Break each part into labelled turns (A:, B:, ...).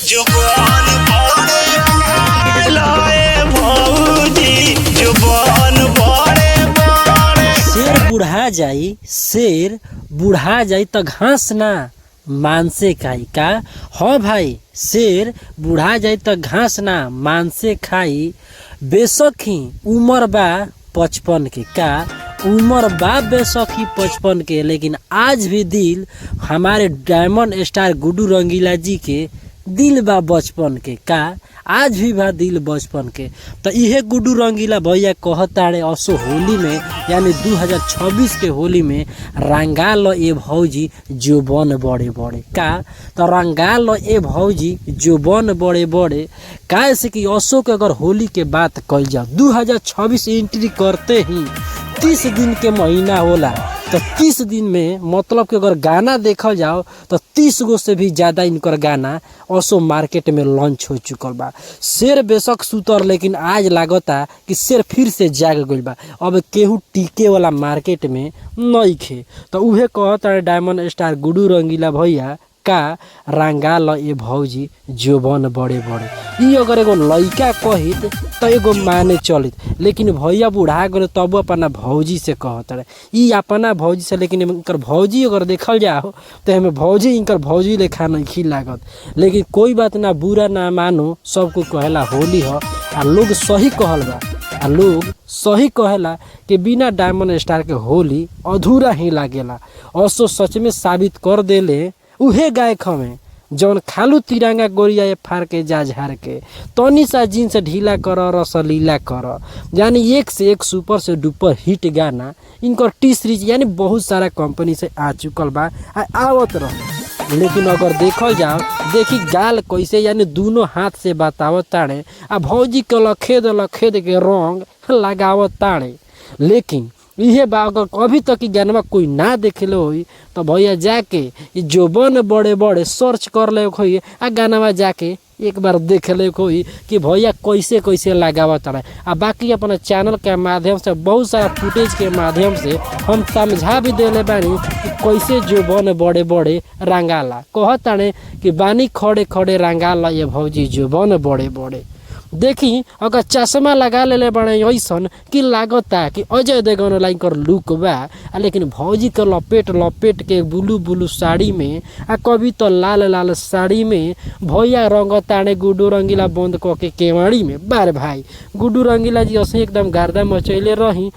A: जुबान बड़े लाए भौजी जुबान बड़े बड़े।
B: शेर बुढ़ा जाई तो घास ना मांसे खाई का। हाँ भाई, शेर बुढ़ा जाई तो घास ना मांसे खाई। बेशक ही उम्र बा 55 के का, उम्र बा बेशक ही 55 के, लेकिन आज भी दिल हमारे डायमंड स्टार गुड्डू रंगीला जी के दिल बा बचपन के का, आज भी बा दिल बचपन के। तो इहे गुड्डू रंगीला भैया कहताड़े असो होली में यानी 2026 के होली में रंगा लो ए भौजी जोबन बड़े बड़े का। तो रंगा लो ए भौजी जोबन बड़े बड़े का से कि असो के अगर होली के बात कल जाओ 2026 एंट्री करते ही 30 दिन के महीना होला। तो 30 दिन में मतलब कि अगर गाना देखल जाओ तो 30 गो से भी ज़्यादा इनकर गाना असो मार्केट में लॉन्च हो चुकल बा। शेर बेशक सुतर, लेकिन आज लागता कि शेर फिर से जाग गइल बा। अब केहू टीके वाला मार्केट में नइखे। तो उहे कहता डायमंड स्टार गुड्डू रंगीला भैया का रंगा ल ए भौजी जोबन बड़े बड़े। ई अगर एगो लइका कहित तो एगो माने चलित, लेकिन भैया बुढ़ा गए तब अपना भौजी से कहत रहे। ई अपना भौजी से, लेकिन इनकर भौजी अगर देखल जाओ तो हमें भौजी इनकर भौजी लेखा नहीं लागत। लेकिन कोई बात ना, बुरा ना मानो, सबको कहेला होली ह आ लोग सही कहल बा। आ लोग सही कहेला कि बिना डायमंड स्टार के होली अधूरा ही लागेला। असो सच में साबित कर देले उहे गायक हमें जौन खालू तिरंगा गोरिया फाड़ के जा झाड़ के तनी सा जीन्स ढीला कर रसलीला कर, यानी एक से एक सुपर से डुपर हिट गाना इनकर टी सीरीज यानी बहुत सारा कंपनी से आ चुकल बा, आवत रह। लेकिन अगर देखल जाओ, देखी गाल कैसे यानी दोनों हाथ से बतावत ताड़े आ भौजी के लखेद के रंग लगावत ताड़े। लेकिन इहे बा, अगर अभी तक की गाना कोई ना देखेले होई तो भैया जाके जोबन बड़े बड़े सर्च कर ले होई आ गाना जाके एक बार देख ले होई कि भैया कैसे कैसे लगावत रहे। आ बाकी अपना चैनल के माध्यम से बहुत सारा फुटेज के माध्यम से हम समझा भी देले बानी कि कैसे जोबन बड़े बड़े रंगाला। कहताने कि बानी खड़े खड़े रंगाला ये भौजी जोबन बड़े बड़े। देखी अगर चश्मा लगा ले बड़े ऐसन कि लागता कि अजय देवगन लाइन कर लुक बा, लेकिन भौजी के लपेट के ब्लू साड़ी में आ कभी तो लाल साड़ी में भैया रंगताने गुड्डू रंगीला बंद क के केवाड़ी में। बार भाई गुड्डू रंगीला जी ऐसे एकदम गर्दा मचैले रही।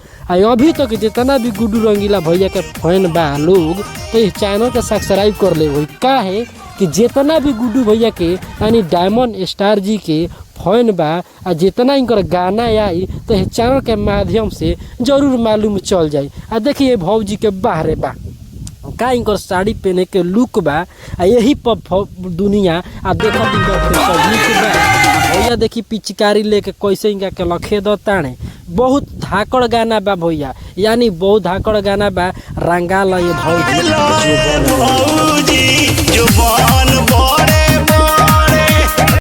B: अभी तक जितना भी गुड्डू रंगीला भैया के फैन बा लोग तो इस चैनल के सब्सक्राइब कर ले वही का है कि जितना भी गुड्डू भैया के यानी डायमंड स्टार जी के फैन बा आ जितना इनकर गाना आई तो चैनल के माध्यम से जरूर मालूम चल जाई। आ देखिए भौजी के बाहरे बा का इनकर साड़ी पहने के लुक बा, आ यही पर दुनिया आ देखा भैया देखी पिचकारी लेके कैसे इनका के लखे दाने। बहुत धाकड़ गाना बा भैया, यानी बहुत धाकड़ गाना बा रंगा ल ये भौजी
A: जुबान